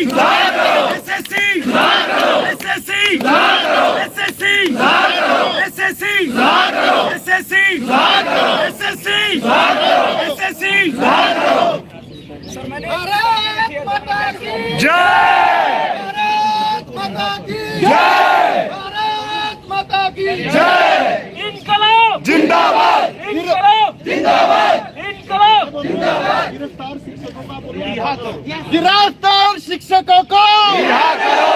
SSC SSC SSC SSC SSC SSC SSC Bharat माता की जय भारत माता की जय भारत माता की जय इनकलाब जिंदाबाद इनकलाब जिंदाबाद इनकलाब गिरफ्तार शिक्षकों को रिहा करो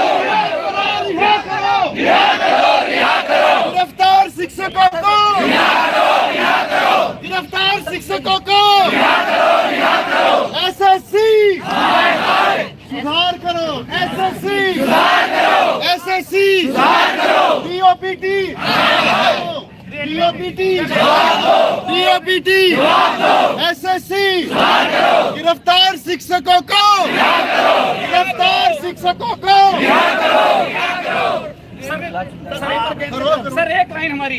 रिहा करो रिहा करो रिहा करो गिरफ्तार शिक्षकों को रिहा करो रिहा करो गिरफ्तार शिक्षकों को रिहा करो रिहा करो एसएससी हाय हाय सुधार करो एसएससी सुधार करो एसएससी सुधार करो डीओपीटी डीओपीटी डीओपीटी एसएससी सुधार करो गिरफ्तार शिक्षकों को रिहा करो गिरफ्तार शिक्षकों को रिहा करो रिहा करो सर एक लाइन हमारी,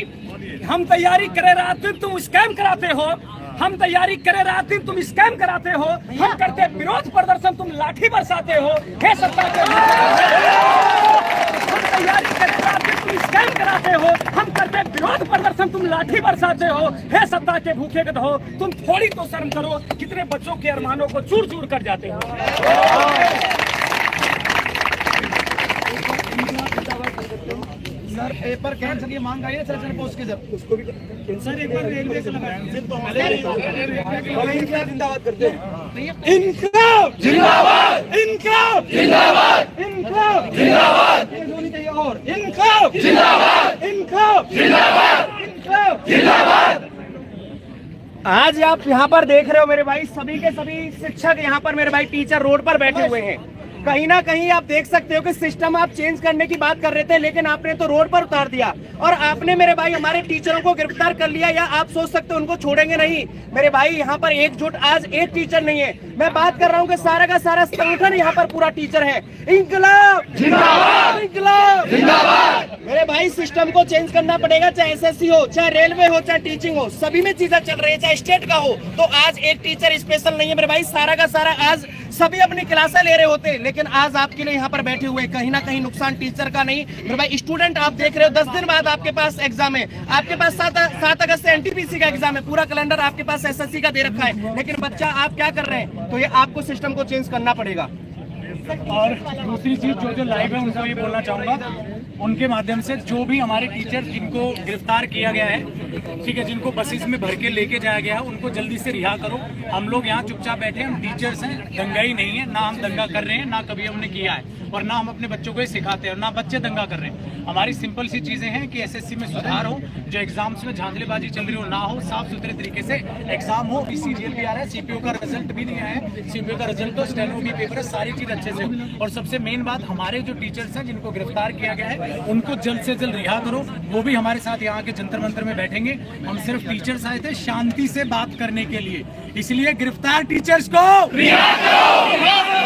हम तैयारी करे रात दिन तुम स्कैम कराते हो, हम तैयारी करे रात दिन तुम स्कैम कराते हो, हम करते विरोध प्रदर्शन तुम लाठी बरसाते हो। हे सत्ता के हम तैयारी करे रात दिन तुम स्कैम कराते हो, हम करते विरोध प्रदर्शन तुम लाठी बरसाते हो। हे सत्ता के भूखे गध हो, तुम थोड़ी तो शर्म करो, कितने बच्चों के अरमानों को चूर चूर कर जाते हो। सर पेपर कैंसिल की मांग आई है सेशन पोस्ट की जब उसको भी सर एक बार रेलवे से जिंदाबाद करते हैं इनकलाब जिंदाबाद इनकलाब जिंदाबाद इनकलाब जिंदाबाद तेज होनी चाहिए और इनकलाब जिंदाबाद इनकलाब जिंदाबाद इनकलाब। जिंदाबाद आज आप यहाँ पर देख रहे हो मेरे भाई, सभी के सभी शिक्षक यहाँ पर मेरे भाई टीचर रोड पर बैठे हुए हैं। कहीं ना कहीं आप देख सकते हो कि सिस्टम आप चेंज करने की बात कर रहे थे, लेकिन आपने तो रोड पर उतार दिया और आपने मेरे भाई हमारे टीचरों को गिरफ्तार कर लिया, या आप सोच सकते हो उनको छोड़ेंगे नहीं। मेरे भाई यहाँ पर एकजुट आज एक टीचर नहीं है, मैं बात कर रहा हूँ कि सारा का सारा संगठन यहाँ पर पूरा टीचर है। इंकलाब जिंदाबाद इंकलाब जिंदाबाद मेरे भाई, सिस्टम को चेंज करना पड़ेगा, चाहे एसएससी हो, चाहे रेलवे हो, चाहे टीचिंग हो, सभी में चीजें चल रही है, चाहे स्टेट का हो। तो आज एक टीचर स्पेशल नहीं है मेरे भाई, सारा का सारा आज सभी अपनी क्लासें ले रहे होते, लेकिन आज आपके लिए यहाँ पर बैठे हुए। कहीं ना कहीं नुकसान टीचर का नहीं मेरे भाई, स्टूडेंट आप देख रहे हो 10 दिन बाद आपके पास एग्जाम है, आपके पास 7 अगस्त से एनटीपीसी का एग्जाम है, पूरा कैलेंडर आपके पास एसएससी का दे रखा है, लेकिन बच्चा आप क्या कर रहे हैं? तो ये आपको सिस्टम को चेंज करना पड़ेगा। और दूसरी चीज जो लाइव है उनको ये बोलना चाहूँगा, उनके माध्यम से जो भी हमारे टीचर जिनको गिरफ्तार किया गया है, ठीक है, जिनको बसेस में भर के लेके जाया गया है, उनको जल्दी से रिहा करो। हम लोग यहाँ चुपचाप बैठे हैं, हम टीचर्स हैं, दंगाई नहीं है, ना हम दंगा कर रहे हैं, ना कभी हमने किया है, और ना हम अपने बच्चों को ये सिखाते हैं, और ना बच्चे दंगा कर रहे हैं। हमारी सिंपल सी चीजें हैं कि एसएससी में सुधार हो, जो एग्जाम्स में धांधलीबाजी चल रही हो ना हो, साफ सुथरे तरीके से एग्जाम हो। सीजीएल भी आ रहा है, सीपीओ का रिजल्ट भी नहीं आया है, सीपीओ का रिजल्ट तो स्टेनो भी पेपर है, सारी चीज अच्छे से हो। और सबसे मेन बात, हमारे जो टीचर्स हैं जिनको गिरफ्तार किया गया है उनको जल्द से जल्द रिहा करो। वो भी हमारे साथ यहाँ के जंतर मंतर में बैठेंगे। हम सिर्फ टीचर्स आए थे शांति से बात करने के लिए, इसलिए गिरफ्तार टीचर्स को रिहा करो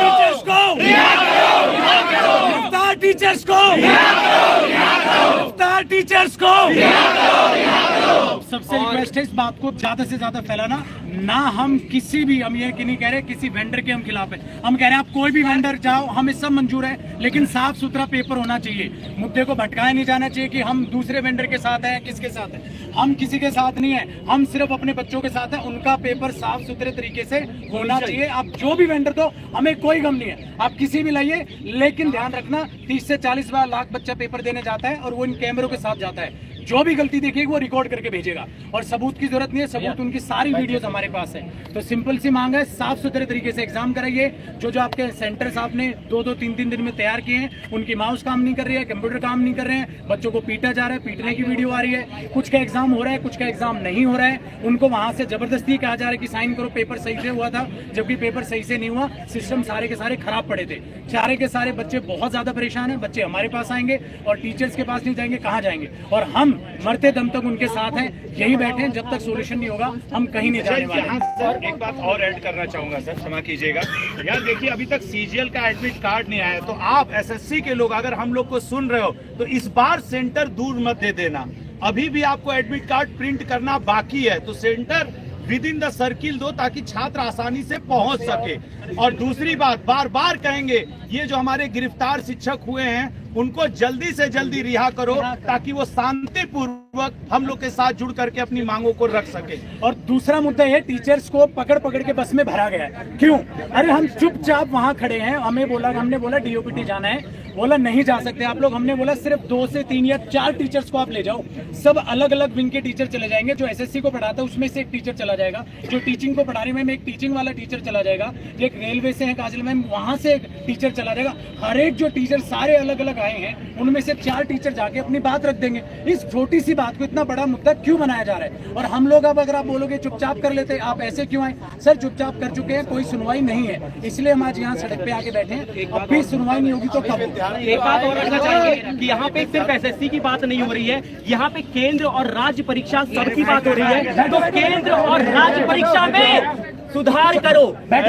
टीचर्स को रिहा करो रिहा करो गिरफ्तार टीचर्स को रिहा करो रिहा करो गिरफ्तार टीचर्स को रिहा करो रिहा करो। सबसे रिक्वेस्ट है इस बात को ज्यादा से ज्यादा फैलाना ना। हम किसी भी, हम ये कि नहीं कह रहे किसी वेंडर के हम खिलाफ है, हम कह रहे हैं आप कोई भी वेंडर जाओ, हमें सब मंजूर है, लेकिन साफ सुथरा पेपर होना चाहिए। मुद्दे को भटकाया नहीं जाना चाहिए कि हम दूसरे वेंडर के साथ हैं, किसके साथ है। हम किसी के साथ नहीं है, हम सिर्फ अपने बच्चों के साथ हैं। उनका पेपर साफ सुथरे तरीके से होना चाहिए। आप जो भी वेंडर दो, हमें कोई गम नहीं है, आप किसी भी लाइए, लेकिन ध्यान रखना 30 से 40 लाख बच्चा पेपर देने जाता है और वो इन कैमरों के साथ जाता है। जो भी गलती देखेगी वो रिकॉर्ड करके भेजेगा, और सबूत की जरूरत नहीं है, सबूत उनकी सारी वीडियोस हमारे पास है। तो सिंपल सी मांग है, साफ सुथरे तरीके से एग्जाम कराइए। जो जो आपके सेंटर्स आपने 2-2, 3-3 दिन में तैयार किए हैं, उनकी माउस काम नहीं कर रही है, कंप्यूटर काम नहीं कर रहे हैं, बच्चों को पीटा जा रहा है, पीटने की वीडियो आ रही है, कुछ का एग्जाम हो रहा है, कुछ का एग्जाम नहीं हो रहा है, उनको वहां से जबरदस्ती कहा जा रहा है कि साइन करो, पेपर सही से हुआ था, जबकि पेपर सही से नहीं हुआ। सिस्टम सारे के सारे खराब पड़े थे, सारे के सारे बच्चे बहुत ज्यादा परेशान है। बच्चे हमारे पास आएंगे और टीचर्स के पास नहीं जाएंगे, कहाँ जाएंगे? और हम मरते दम तक उनके साथ हैं, यही बैठे हैं, जब तक सोल्यूशन नहीं होगा हम कहीं नहीं जाने वाले। सर एक बात और ऐड करना चाहूंगा सर, क्षमा कीजिएगा यार, देखिए अभी तक सीजीएल का एडमिट कार्ड नहीं आया, तो आप एसएससी के लोग अगर हम लोग को सुन रहे हो तो इस बार सेंटर दूर मत दे देना। अभी भी आपको एडमिट कार्ड प्रिंट करना बाकी है, तो centre with in the circle दो ताकि छात्र आसानी से पहुंच सके। और दूसरी बात, बार बार कहेंगे, ये जो हमारे गिरफ्तार शिक्षक हुए हैं उनको जल्दी से जल्दी रिहा करो ताकि वो शांतिपूर्वक हम लोग के साथ जुड़ करके अपनी मांगों को रख सके। और दूसरा मुद्दा है, टीचर्स को पकड़ पकड़ के बस में भरा गया है। क्यों? अरे हम चुपचाप वहां खड़े हैं, हमने बोला डीओपीटी जाना है, बोला नहीं जा सकते आप लोग। हमने बोला सिर्फ 2 से 3 या 4 टीचर्स को आप ले जाओ, सब अलग अलग विंग के टीचर चले जाएंगे। जो एसएससी को पढ़ाता है उसमें से एक टीचर चला जाएगा, जो टीचिंग को पढ़ाने में एक टीचिंग वाला टीचर चला जाएगा, एक रेलवे से है काजल मैम, वहां से एक टीचर चला जाएगा। हर एक जो टीचर सारे अलग अलग आए हैं उनमें से 4 टीचर जाके अपनी बात रख देंगे। इस छोटी सी बात को इतना बड़ा मुद्दा क्यों बनाया जा रहा है? और हम लोग अब अगर आप बोलोगे चुपचाप कर लेते, आप ऐसे क्यों आए? सर चुपचाप कर चुके हैं, कोई सुनवाई नहीं है, इसलिए हम आज यहाँ सड़क पे आके बैठे हैं। अब भी सुनवाई नहीं होगी तो कब? एक बात और रखना चाहेंगे कि यहाँ पे सिर्फ एसएससी की बात नहीं हो रही है, यहाँ पे केंद्र और राज्य परीक्षा सबकी बात हो रही है। तो केंद्र और राज्य परीक्षा में सुधार करो। हाथ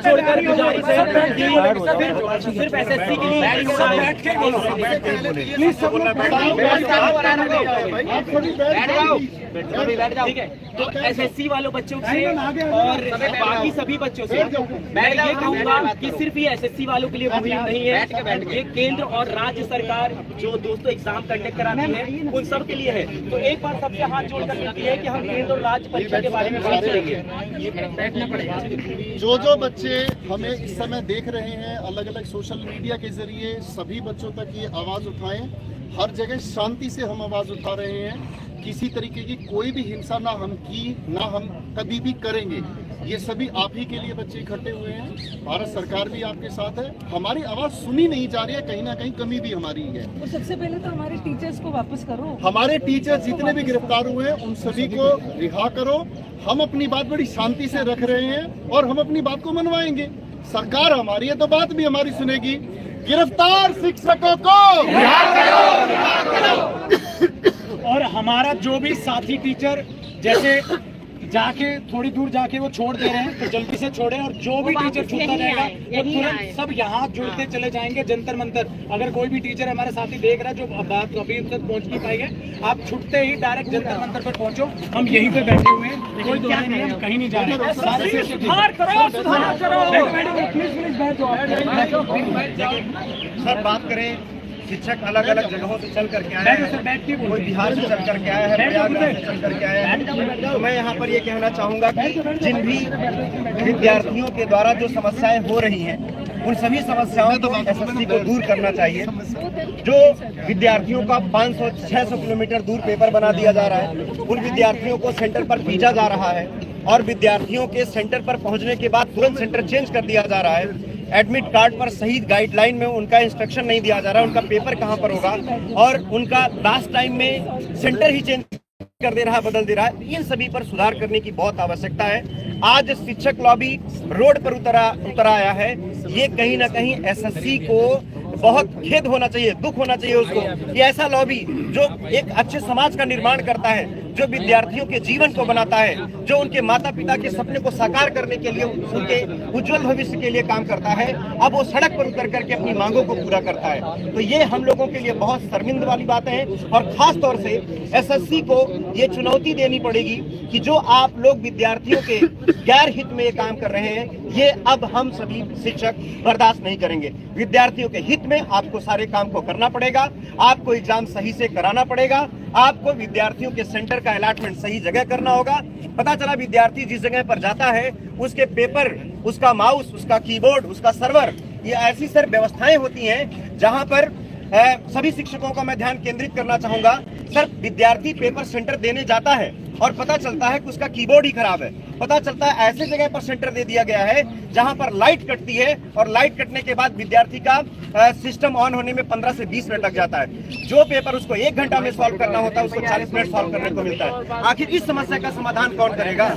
जोड़कर गुजारिश है, सिर्फ एसएससी के लिए ठीक है। तो एसएससी वालों बच्चों से और बाकी सभी बच्चों से मैं ये कहूँगा कि सिर्फ ये एसएससी वालों के लिए मुहिम नहीं है, ये केंद्र और राज्य सरकार जो दोस्तों एग्जाम कंडक्ट कराती है उन सब के लिए है। तो एक बार सबसे हाथ जोड़कर विनती है कि हम केंद्र और राज्य परीक्षा के बारे में बात करेंगे। बैठना पड़ेगा। जो बच्चे हमें इस समय देख रहे हैं अलग अलग सोशल मीडिया के जरिए, सभी बच्चों तक ये आवाज़ उठाएं। हर जगह शांति से हम आवाज़ उठा रहे हैं, किसी तरीके की कोई भी हिंसा ना हम कभी भी करेंगे। ये सभी आप ही के लिए बच्चे इकट्ठे हुए हैं, भारत सरकार भी आपके साथ है। हमारी आवाज़ सुनी नहीं जा रही है, कहीं ना कहीं कमी भी हमारी है। और सबसे पहले तो हमारे टीचर्स को वापस करो। हमारे टीचर जितने भी गिरफ्तार हुए हैं उन सभी को रिहा करो। हम अपनी बात बड़ी शांति से रख रहे हैं और हम अपनी बात को मनवाएंगे। सरकार हमारी है तो बात भी हमारी सुनेगी। गिरफ्तार शिक्षकों को रिहा करो, रिहा करो। और हमारा जो भी साथी टीचर जैसे जाके थोड़ी दूर जाके वो छोड़ दे रहे हैं तो जल्दी से छोड़ें, और जो भी टीचर छूटता जाएगा वो तुरंत सब यहाँ जुड़ते चले जाएंगे जंतर मंतर। अगर कोई भी टीचर हमारे साथी देख रहा है जो बात अभी तक पहुँच नहीं पाई है, आप छुटते ही डायरेक्ट जंतर मंतर पर पहुँचो। हम यहीं पे बैठे हुए हैं, कोई दोहराई नहीं, हम कहीं नहीं जा रहे। सर बात करें, शिक्षक अलग अलग जगहों से चल करके आए हैं, कोई बिहार से चल करके आया है, प्रयागराज से चल करके आया है। तो मैं यहाँ पर ये कहना चाहूँगा कि जिन भी विद्यार्थियों के द्वारा जो समस्याएं हो रही हैं उन सभी समस्याओं को एसएससी को दूर करना चाहिए। जो विद्यार्थियों का 500-600 किलोमीटर दूर पेपर बना दिया जा रहा है, उन विद्यार्थियों को सेंटर पर भेजा जा रहा है और विद्यार्थियों के सेंटर पर पहुँचने के बाद तुरंत सेंटर चेंज कर दिया जा रहा है। एडमिट कार्ड पर सही गाइडलाइन में उनका इंस्ट्रक्शन नहीं दिया जा रहा, उनका पेपर कहाँ पर होगा, और उनका लास्ट टाइम में सेंटर ही चेंज कर दे रहा है, बदल दे रहा है। इन सभी पर सुधार करने की बहुत आवश्यकता है। आज शिक्षक लॉबी रोड पर उतर आया है। ये कहीं ना कहीं एसएससी को बहुत खेद होना चाहिए, दुख होना चाहिए उसको कि ऐसा लॉबी जो एक अच्छे समाज का निर्माण करता है, जो विद्यार्थियों के जीवन को बनाता है, जो उनके माता पिता के सपने को साकार करने के लिए, उनके उज्जवल भविष्य के लिए काम करता है, अब वो सड़क पर उतर करके अपनी मांगों को पूरा करता है। तो ये हम लोगों के लिए बहुत शर्मिंदा वाली बातें हैं और खास तौर से एसएससी को ये चुनौती देनी पड़ेगी कि जो आप लोग विद्यार्थियों के गैर हित में ये काम कर रहे हैं, ये अब हम सभी शिक्षक बर्दाश्त नहीं करेंगे। विद्यार्थियों के हित में आपको सारे काम को करना पड़ेगा, आपको एग्जाम सही से कराना पड़ेगा, आपको विद्यार्थियों के सेंटर का अलॉटमेंट सही जगह करना होगा। पता चला विद्यार्थी जिस जगह पर जाता है उसके पेपर, उसका माउस, उसका कीबोर्ड, उसका सर्वर, ये ऐसी सर व्यवस्थाएं होती हैं जहां पर सभी शिक्षकों का मैं ध्यान केंद्रित करना चाहूंगा। सर विद्यार्थी पेपर सेंटर देने जाता है और पता चलता है कि उसका कीबोर्ड ही खराब है, पता चलता है ऐसे जगह पर सेंटर दे दिया गया है जहां पर लाइट कटती है और लाइट कटने के बाद विद्यार्थी का सिस्टम ऑन होने में 15 से 20 मिनट लग जाता है। जो पेपर उसको 1 घंटा में सॉल्व करना होता है उसको 40 मिनट सॉल्व करने को मिलता है। आखिर इस समस्या का समाधान कौन करेगा?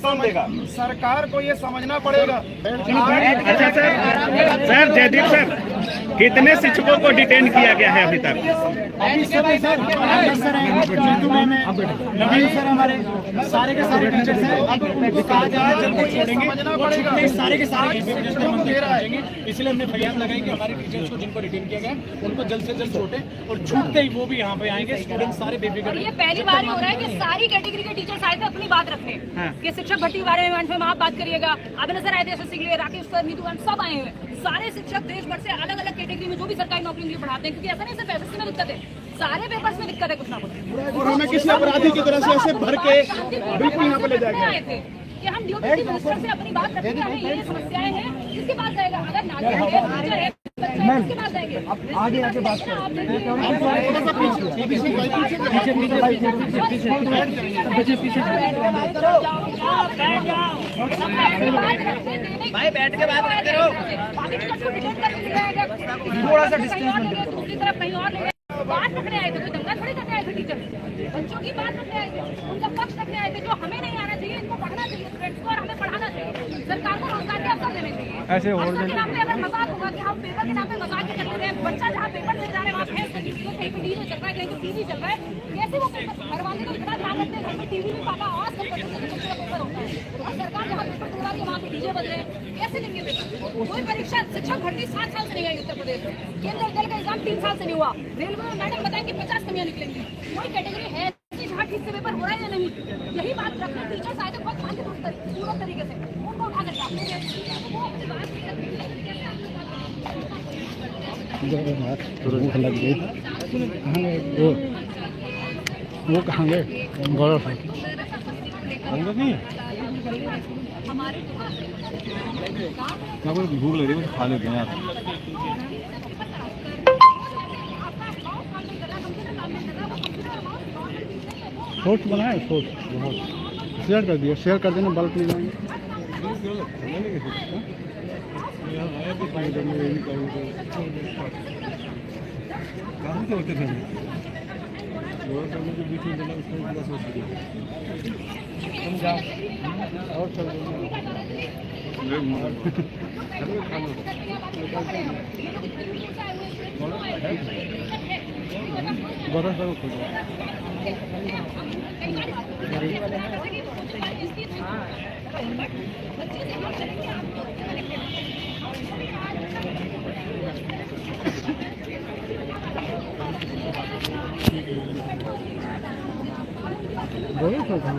कौन देगा? सरकार को ये समझना पड़ेगा। अच्छा सर जयदीप सर, कितने शिक्षकों को डिटेन किया गया है अभी तक? अभी सभी सर सर हैं, जीतू मैम है, नवीन सर हमारे सारे के सारे टीचर्स हैं। अब उनको कहा जा रहा है जब वो छोड़ेंगे वो छुट्टे सारे के सारे मंदिर आएंगे। इसलिए हमने फरियाद लगाई कि हमारे टीचर्स को जिनको रिटेन किया गया उनको जल्द से जल्द छोड़े और छूटते ही वो भी यहाँ पे आएंगे। स्टूडेंट सारे बेफिक्र। ये पहली बार ही हो रहा है कि सारी कैटेगरी के टीचर्स आए थे अपनी बात रखने कि शिक्षक भर्ती के बारे में आप बात करिएगा। अभिनव सर आए थे एसएससी के लिए, राकेश सर, नीतू मैम सब आए हुए। सारे शिक्षक देश भर से अलग अलग कैटेगरी में जो भी सरकारी नौकरी के लिए पढ़ाते हैं, क्योंकि ऐसा नहीं सिर्फ एसएससी में दिक्कत है, सारे पेपर्स में दिक्कत है कुछ ना कुछ। और हमें किसी अपराधी की तरह से ऐसे भर के बिल्कुल यहाँ पे ले जाएंगे कि हम ड्यूटी मिनिस्टर से अपनी बात रखते हैं, ये समस्याएं हैं, किसके पास जाएगा? अगर नागरिक है, टीचर है, बच्चा है, किसके पास जाएंगे? आगे आगे बात करें। भाई बैठ के बात करो। थोड़ा सा डिस्टेंस दूसरी तरफ कहीं और ले बात रखने आए थे, कोई दंगा थोड़ी करने आए थे। टीचर बच्चों की बात रखने आए थे, उनका पक्ष रखने आए थे। जो हमें नहीं आना चाहिए, इनको पढ़ना चाहिए स्टूडेंट्स को, और हमें पढ़ाना चाहिए। सरकार को रोजगार के अवसर देने चाहिए। ऐसे के नाम पे अगर मजाक होगा कि हम पेपर के नाम पे मजाक कर रहे हैं, बच्चा जहाँ पेपर ले जा रहे हैं वहाँ कहीं पे डीजे चल रहा है, कहीं पे टीवी चल रहा है, कैसे वो पेपर? घर वाले तो इतना ध्यान रखते हैं, घर में टीवी में पापा आवाज कम करते हैं, बच्चे का पेपर होता है। और सरकार जहाँ पेपर दिला रही है वहाँ पे डीजे बज रहे हैं, कैसे लेंगे पेपर? कोई परीक्षा शिक्षक भर्ती 7 साल से नहीं आई उत्तर प्रदेश में। केंद्र विद्यालय का एग्जाम 3 साल से नहीं हुआ। रेलवे में मैडम बताएंगे 50 कमियां निकलेंगी। कोई कैटेगरी है जहाँ ठीक से पेपर हो रहा है या नहीं? यही बात रखने टीचर्स आए थे बहुत शांतिपूर्ण तरीके से, उनको उठा कर वो अपनी बात लग गई। कहाँ गए वो कहाँ गए? गौरव भाई नहीं हमारे भूख लग रही है, खा लेते हैं यार। शॉर्ट्स बनाए, शॉर्ट्स शेयर कर दिया, शेयर कर देना, बल्क नहीं जाएंगे। और चल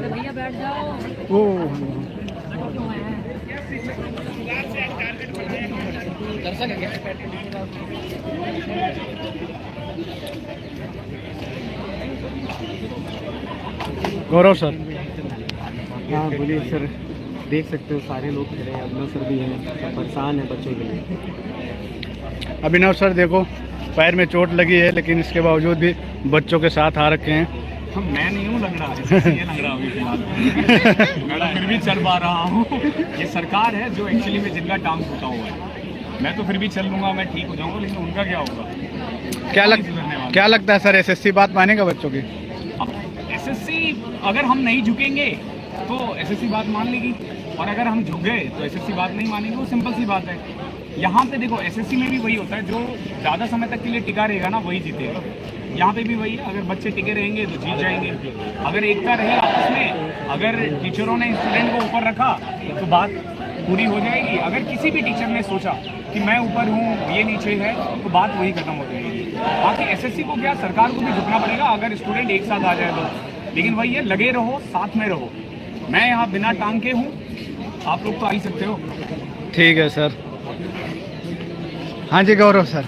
भैया बैठ जाओ। गौरव सर। हाँ बोलिए सर। देख सकते हो सारे लोग खड़े हैं, अभिनव सर भी हैं, सब परेशान है बच्चों के लिए। अभिनव सर देखो पैर में चोट लगी है, लेकिन इसके बावजूद भी बच्चों के साथ आ रखे हैं। मैं नहीं हूँ लग रहा है, ये लग रहा अभी फिलहाल मैं फिर भी चल पा रहा हूँ। ये सरकार है जो एक्चुअली में जिनका टांग टूटा हुआ है। मैं तो फिर भी चल लूँगा, मैं ठीक हो जाऊँगा, लेकिन उनका क्या होगा? क्या लगता है सर, एसएससी बात मानेगा बच्चों की? एसएससी अगर हम नहीं झुकेंगे तो एसएससी बात मान लेगी, और अगर हम झुक गए तो एसएससी बात नहीं मानेगी। वो सिंपल सी बात है। यहाँ पे देखो एसएससी में भी वही होता है, जो ज़्यादा समय तक के लिए टिका रहेगा ना वही जीतेगा। यहाँ पे भी वही है, अगर बच्चे टिके रहेंगे तो जीत जाएंगे। अगर एकता रहे आपस में, अगर टीचरों ने स्टूडेंट को ऊपर रखा तो बात पूरी हो जाएगी। अगर किसी भी टीचर ने सोचा कि मैं ऊपर हूँ ये नीचे है, तो बात वही खत्म हो जाएगी। बाकी एसएससी को क्या, सरकार को भी झुकना पड़ेगा अगर स्टूडेंट एक साथ आ जाए तो। लेकिन वही है, लगे रहो, साथ में रहो। मैं यहाँ बिना टांग के हूँ, आप लोग तो आ ही सकते हो। ठीक है सर। हाँ जी गौरव सर,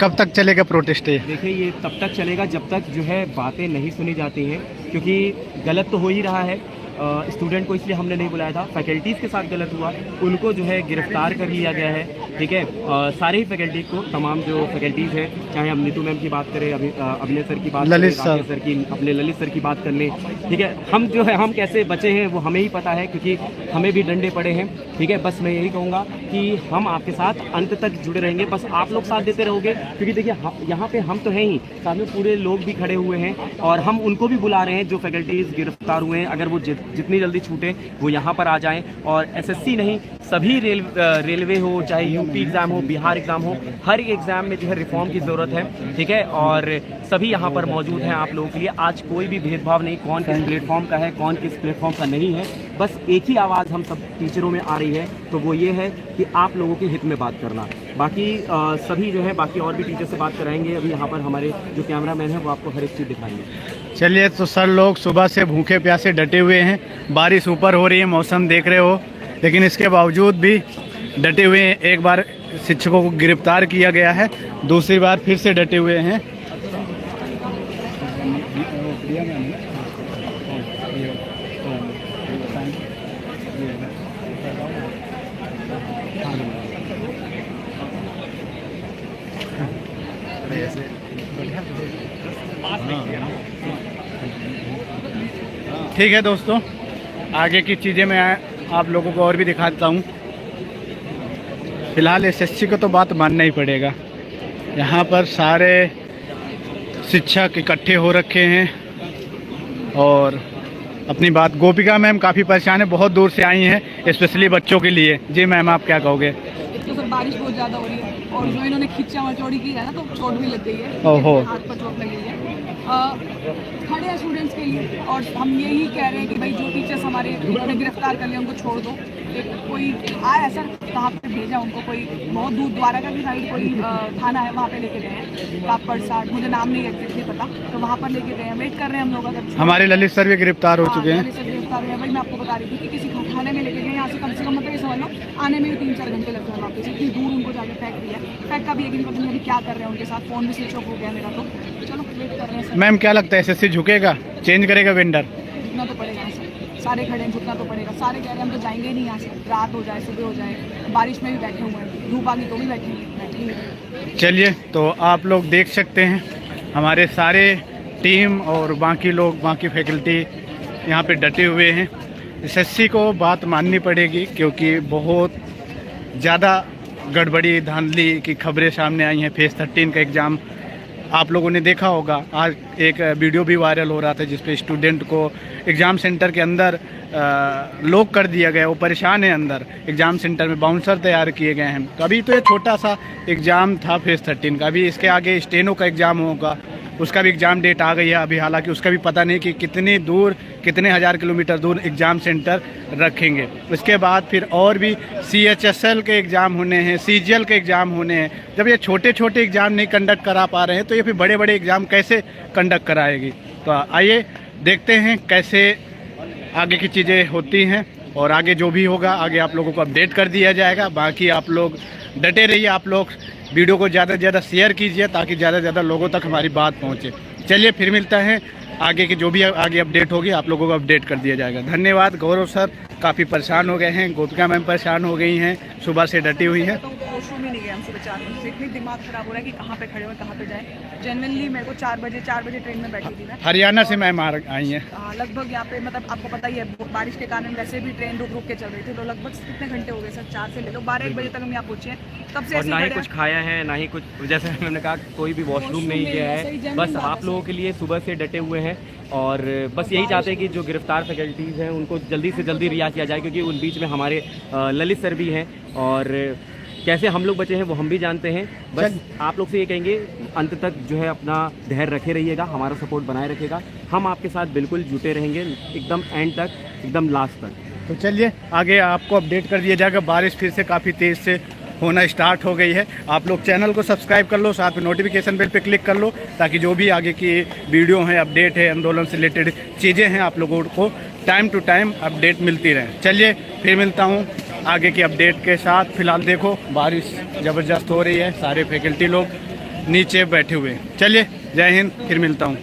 कब तक चलेगा प्रोटेस्ट? देखिए ये तब तक चलेगा जब तक जो है बातें नहीं सुनी जाती हैं, क्योंकि गलत तो हो ही रहा है। स्टूडेंट को इसलिए हमने नहीं बुलाया था, फैकल्टीज़ के साथ गलत हुआ, उनको जो है गिरफ्तार कर लिया गया है। ठीक है, सारे ही फैकल्टी को, तमाम जो फैकल्टीज़ हैं, चाहे हम नीतू मैम की बात करें, अभिनय सर की बात, ललित सर की, अपने ललित सर की बात कर लें। ठीक है, हम जो है हम कैसे बचे हैं वो हमें ही पता है, क्योंकि हमें भी डंडे पड़े हैं। ठीक है, बस मैं यही कहूँगा कि हम आपके साथ अंत तक जुड़े रहेंगे, बस आप लोग साथ देते रहोगे। क्योंकि देखिए यहाँ पे हम तो हैं ही, साथ में पूरे लोग भी खड़े हुए हैं, और हम उनको भी बुला रहे हैं जो फैकल्टीज़ गिरफ्तार हुए हैं। अगर वो जितनी जल्दी छूटे वो यहाँ पर आ जाएं, और एसएससी नहीं, सभी रेलवे हो, चाहे यूपी एग्ज़ाम हो, बिहार एग्ज़ाम हो, हर एक एग्ज़ाम में जो है रिफॉर्म की ज़रूरत है, ठीक है। और सभी यहाँ पर मौजूद हैं आप लोगों के लिए। आज कोई भी भेदभाव नहीं, कौन किस प्लेटफॉर्म का है, कौन किस प्लेटफॉर्म का नहीं है। बस एक ही आवाज़ हम सब टीचरों में आ रही है, तो वो ये है कि आप लोगों के हित में बात करना। बाकी सभी जो है बाकी और भी टीचर से बात कराएंगे। अभी यहाँ पर हमारे जो कैमरामैन है वो आपको हर एक चीज़ दिखाएंगे। चलिए, तो सर लोग सुबह से भूखे प्यासे डटे हुए हैं। बारिश ऊपर हो रही है, मौसम देख रहे हो, लेकिन इसके बावजूद भी डटे हुए हैं। एक बार शिक्षकों को गिरफ्तार किया गया है, दूसरी बार फिर से डटे हुए हैं। ठीक है दोस्तों, आगे की चीज़ें मैं आप लोगों को और भी दिखाता हूँ। फिलहाल एसएससी को तो बात मानना ही पड़ेगा। यहाँ पर सारे शिक्षक इकट्ठे हो रखे हैं और अपनी बात। गोपिका मैम काफ़ी परेशान है, बहुत दूर से आई हैं स्पेशली बच्चों के लिए। जी मैम, आप क्या कहोगे? एक तो सर बारिश बहुत ज़्यादा हो रही है और जो इन्होंने खिच्चा चोरी की है ना, तो चोट भी लग गई है। ओहो। हाथ पर चोट लगी है। खड़े हैं स्टूडेंट्स के लिए और हम यही कह रहे हैं कि भाई जो टीचर्स हमारे उन्होंने गिरफ्तार कर लिया उनको छोड़ दो। एक कोई आया सर, कहाँ पे भेजा उनको? कोई बहुत दूर द्वारा का भी साइड कोई थाना है, वहाँ पे लेके गए हैं। कापड़ साठ, मुझे नाम नहीं एग्जैक्टली पता, तो वहाँ पर लेके गए हैं। वेट कर रहे हैं हम लोग। अगर हमारे ललित सर भी गिरफ्तार हो चुके हैं। ललित सर गिरफ्तार हुए हैं। भाई मैं आपको बता रही थी कि किसी थाने में लेके गए, यहाँ से कम मतलब ये समझ लो आने में भी 3-4 घंटे लग जाए वापस। इतनी दूर उनको जाके फेंक दिया। फेंक का भी एक पता नहीं क्या कर रहे हैं उनके साथ। फोन भी स्विच ऑफ हो गया मेरा, तो चलो वेट कर रहे हैं सर। मैम क्या लगता है एसएससी झुकेगा, चेंज करेगा वेंडर? झुकना तो पड़ेगा सर, सारे खड़े हैं, झुकना तो पड़ेगा। सारे कह रहे हैं हम तो जाएंगे ही नहीं यहाँ से, रात हो जाए सुबह हो जाए, बारिश में भी बैठे हुए हैं, धूप आ गई तो भी बैठेंगे। चलिए, तो आप लोग देख सकते हैं हमारे सारे टीम और बाकी लोग, बाकी फैकल्टी यहाँ पे डटे हुए हैं। एसएससी को बात माननी पड़ेगी क्योंकि बहुत ज़्यादा गड़बड़ी धांधली की खबरें सामने आई हैं। फेज़ 13 का एग्ज़ाम आप लोगों ने देखा होगा। आज एक वीडियो भी वायरल हो रहा था जिसपे स्टूडेंट को एग्ज़ाम सेंटर के अंदर लॉक कर दिया गया। वो परेशान है अंदर। एग्ज़ाम सेंटर में बाउंसर तैयार किए गए हैं। कभी तो ये छोटा सा एग्ज़ाम था फेज़ 13 का, अभी इसके आगे स्टेनो का एग्ज़ाम होगा, उसका भी एग्ज़ाम डेट आ गई है अभी। हालांकि उसका भी पता नहीं कि कितनी दूर, कितने हज़ार किलोमीटर दूर एग्ज़ाम सेंटर रखेंगे। उसके बाद फिर और भी CHSL के एग्ज़ाम होने हैं, CGL के एग्ज़ाम होने हैं। जब ये छोटे छोटे एग्ज़ाम नहीं कंडक्ट करा पा रहे हैं तो ये फिर बड़े बड़े एग्ज़ाम कैसे कंडक्ट कराएगी? तो आइए देखते हैं कैसे आगे की चीज़ें होती हैं और आगे जो भी होगा आगे आप लोगों को अपडेट कर दिया जाएगा। बाकी आप लोग डटे रहिए, आप लोग वीडियो को ज़्यादा से ज़्यादा शेयर कीजिए ताकि ज़्यादा से ज़्यादा लोगों तक हमारी बात पहुँचे। चलिए फिर मिलता है, आगे की जो भी आगे अपडेट होगी आप लोगों को अपडेट कर दिया जाएगा। धन्यवाद। गौरव सर काफ़ी परेशान हो गए हैं, गोपिका मैम परेशान हो गई हैं, सुबह से डटी हुई हैं। वॉशरूम ही नहीं गए हम सुबह 4 बजे से। इतनी दिमाग खराब हो रहा है कि कहाँ पे खड़े हुए कहाँ पे जाए। जेन्युइनली मेरे को 4 बजे ट्रेन में बैठी थी मैं। हरियाणा से मैम आई हैं। लगभग यहाँ पे मतलब आपको पता ही है बारिश के कारण वैसे भी ट्रेन रुक रुक के चल रही थी। तो लगभग कितने घंटे हो गए सर? 4 से ले लो 12-1 बजे तक हम यहाँ पहुँचे हैं। तब से और ना ही कुछ खाया है, ना ही कुछ, जैसे मैंने कहा कोई भी वॉशरूम नहीं गया है। बस आप लोगों के लिए सुबह से डटे हुए हैं और बस यही चाहते हैं कि जो गिरफ्तार फैकल्टीज़ हैं उनको जल्दी से जल्दी रिहा किया जाए, क्योंकि उन बीच में हमारे ललित सर भी हैं और कैसे हम लोग बचे हैं वो हम भी जानते हैं। बस आप लोग से ये कहेंगे अंत तक जो है अपना धैर्य रखे रहिएगा, हमारा सपोर्ट बनाए रखेगा। हम आपके साथ बिल्कुल जुटे रहेंगे एकदम एंड तक, एकदम लास्ट तक। तो चलिए आगे आपको अपडेट कर दिया जाएगा। बारिश फिर से काफ़ी तेज़ से होना स्टार्ट हो गई है। आप लोग चैनल को सब्सक्राइब कर लो, साथ में नोटिफिकेशन बेल पे क्लिक कर लो ताकि जो भी आगे की वीडियो है, अपडेट है, आंदोलन से रिलेटेड चीज़ें हैं आप लोगों को टाइम टू टाइम अपडेट मिलती रहे। चलिए फिर मिलता हूँ आगे की अपडेट के साथ। फिलहाल देखो बारिश ज़बरदस्त हो रही है, सारे फैकल्टी लोग नीचे बैठे हुए हैं। चलिए जय हिंद, फिर मिलता हूँ।